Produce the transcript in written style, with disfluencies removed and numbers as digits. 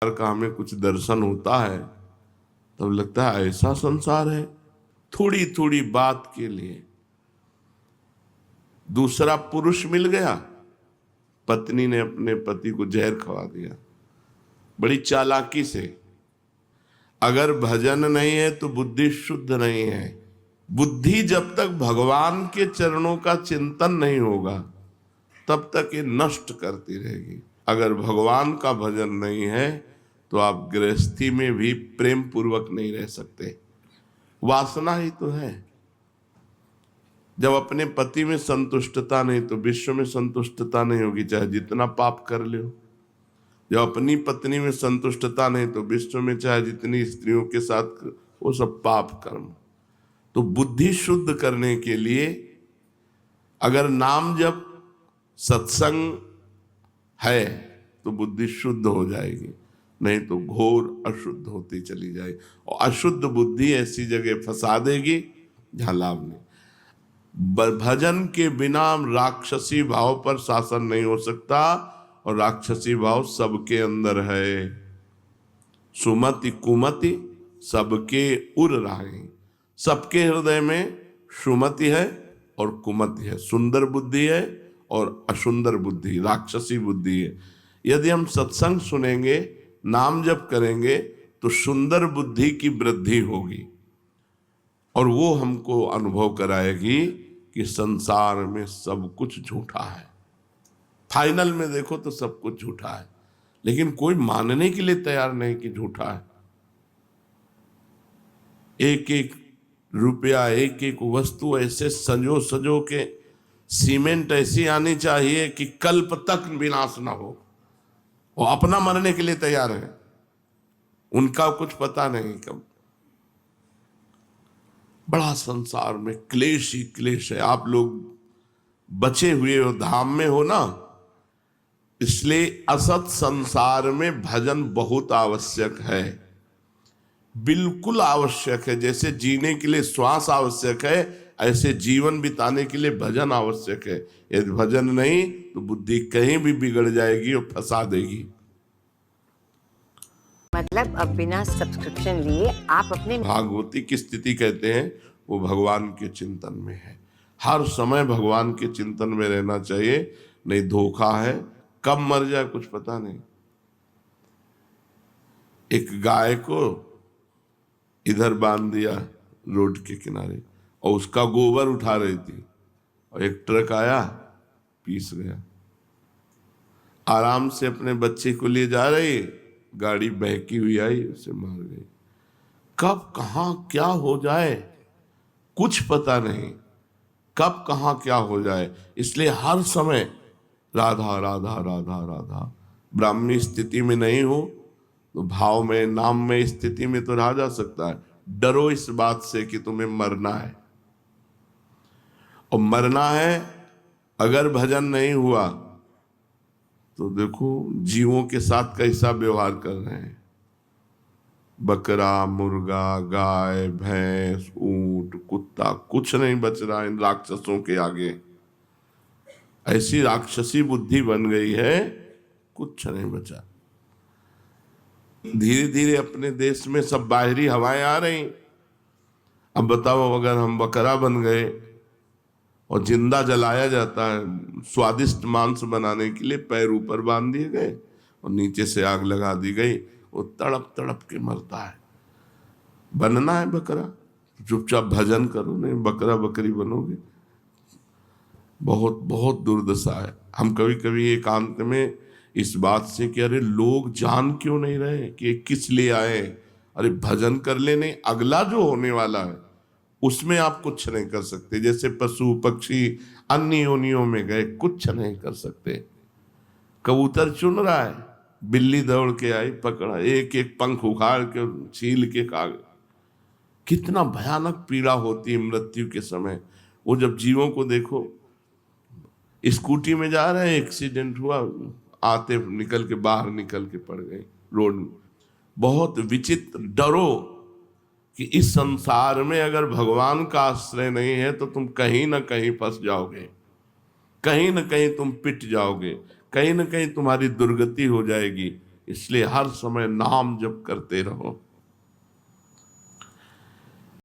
का हमें कुछ दर्शन होता है तब लगता है ऐसा संसार है। थोड़ी थोड़ी बात के लिए दूसरा पुरुष मिल गया, पत्नी ने अपने पति को जहर खवा दिया बड़ी चालाकी से। अगर भजन नहीं है तो बुद्धि शुद्ध नहीं है। बुद्धि जब तक भगवान के चरणों का चिंतन नहीं होगा तब तक ये नष्ट करती रहेगी। अगर भगवान का भजन नहीं है तो आप गृहस्थी में भी प्रेम पूर्वक नहीं रह सकते। वासना ही तो है। जब अपने पति में संतुष्टता नहीं तो विश्व में संतुष्टता नहीं होगी, चाहे जितना पाप कर लो। जब अपनी पत्नी में संतुष्टता नहीं तो विश्व में चाहे जितनी स्त्रियों के साथ, वो सब पाप कर्म। तो बुद्धि शुद्ध करने के लिए अगर नाम जब सत्संग है तो बुद्धि शुद्ध हो जाएगी, नहीं तो घोर अशुद्ध होती चली जाएगी। और अशुद्ध बुद्धि ऐसी जगह फंसा देगी जहां लाभ नहीं। भजन के बिना राक्षसी भाव पर शासन नहीं हो सकता, और राक्षसी भाव सबके अंदर है। सुमति कुमति सबके उर राही। सबके हृदय में सुमति है और कुमति है, सुंदर बुद्धि है और असुंदर बुद्धि, राक्षसी बुद्धि है। यदि हम सत्संग सुनेंगे, नाम जप करेंगे तो सुंदर बुद्धि की वृद्धि होगी और वो हमको अनुभव कराएगी कि संसार में सब कुछ झूठा है। फाइनल में देखो तो सब कुछ झूठा है, लेकिन कोई मानने के लिए तैयार नहीं कि झूठा है। एक एक रुपया, एक एक वस्तु ऐसे सजो सजो के, सीमेंट ऐसी आनी चाहिए कि कल्प तक विनाश ना हो। वो अपना मरने के लिए तैयार है, उनका कुछ पता नहीं कब। बड़ा संसार में क्लेश ही क्लेश है। आप लोग बचे हुए हो, धाम में हो ना, इसलिए असत संसार में भजन बहुत आवश्यक है, बिल्कुल आवश्यक है। जैसे जीने के लिए श्वास आवश्यक है, ऐसे जीवन बिताने के लिए भजन आवश्यक है। यदि भजन नहीं तो बुद्धि कहीं भी बिगड़ जाएगी और फंसा देगी। मतलब अब बिना सब्सक्रिप्शन लिए आप अपने भागवती की स्थिति कहते हैं वो भगवान के चिंतन में है। हर समय भगवान के चिंतन में रहना चाहिए, नहीं धोखा है। कब मर जाए कुछ पता नहीं। एक गाय को इधर बांध दिया रोड के किनारे और उसका गोबर उठा रही थी, और एक ट्रक आया पीस गया। आराम से अपने बच्चे को लिए जा रही, गाड़ी बहकी हुई आई, उसे मार गई। कब कहां क्या हो जाए कुछ पता नहीं, कब कहां क्या हो जाए। इसलिए हर समय राधा राधा राधा राधा। ब्राह्मणी स्थिति में नहीं हो तो भाव में, नाम में, स्थिति में तो रहा जा सकता है। डरो इस बात से कि तुम्हें मरना है, और मरना है अगर भजन नहीं हुआ तो देखो जीवों के साथ कैसा व्यवहार कर रहे हैं। बकरा, मुर्गा, गाय, भैंस, ऊंट, कुत्ता, कुछ नहीं बच रहा इन राक्षसों के आगे। ऐसी राक्षसी बुद्धि बन गई है, कुछ नहीं बचा। धीरे धीरे अपने देश में सब बाहरी हवाएं आ रही। अब बताओ, अगर हम बकरा बन गए और जिंदा जलाया जाता है, स्वादिष्ट मांस बनाने के लिए पैर ऊपर बांध दिए गए और नीचे से आग लगा दी गई, वो तड़प तड़प के मरता है। बनना है बकरा, चुपचाप भजन करो, नहीं बकरा बकरी बनोगे। बहुत बहुत दुर्दशा है। हम कभी कभी एकांत में इस बात से कि अरे लोग जान क्यों नहीं रहे कि किस लिए आए। अरे भजन कर ले, नहीं अगला जो होने वाला है उसमें आप कुछ नहीं कर सकते। जैसे पशु पक्षी अन्य योनियों में गए, कुछ नहीं कर सकते। कबूतर चुन रहा है, बिल्ली दौड़ के आई, पकड़ा, एक एक पंख उखाड़ के छील के खा गए। कितना भयानक पीड़ा होती है मृत्यु के समय। वो जब जीवों को देखो, स्कूटी में जा रहे हैं, एक्सीडेंट हुआ, आते निकल के बाहर निकल के पड़ गए रोड में। बहुत विचित्र। डरो कि इस संसार में अगर भगवान का आश्रय नहीं है तो तुम कहीं ना कहीं फंस जाओगे, कहीं ना कहीं तुम पिट जाओगे, कहीं ना कहीं तुम्हारी दुर्गति हो जाएगी। इसलिए हर समय नाम जप करते रहो।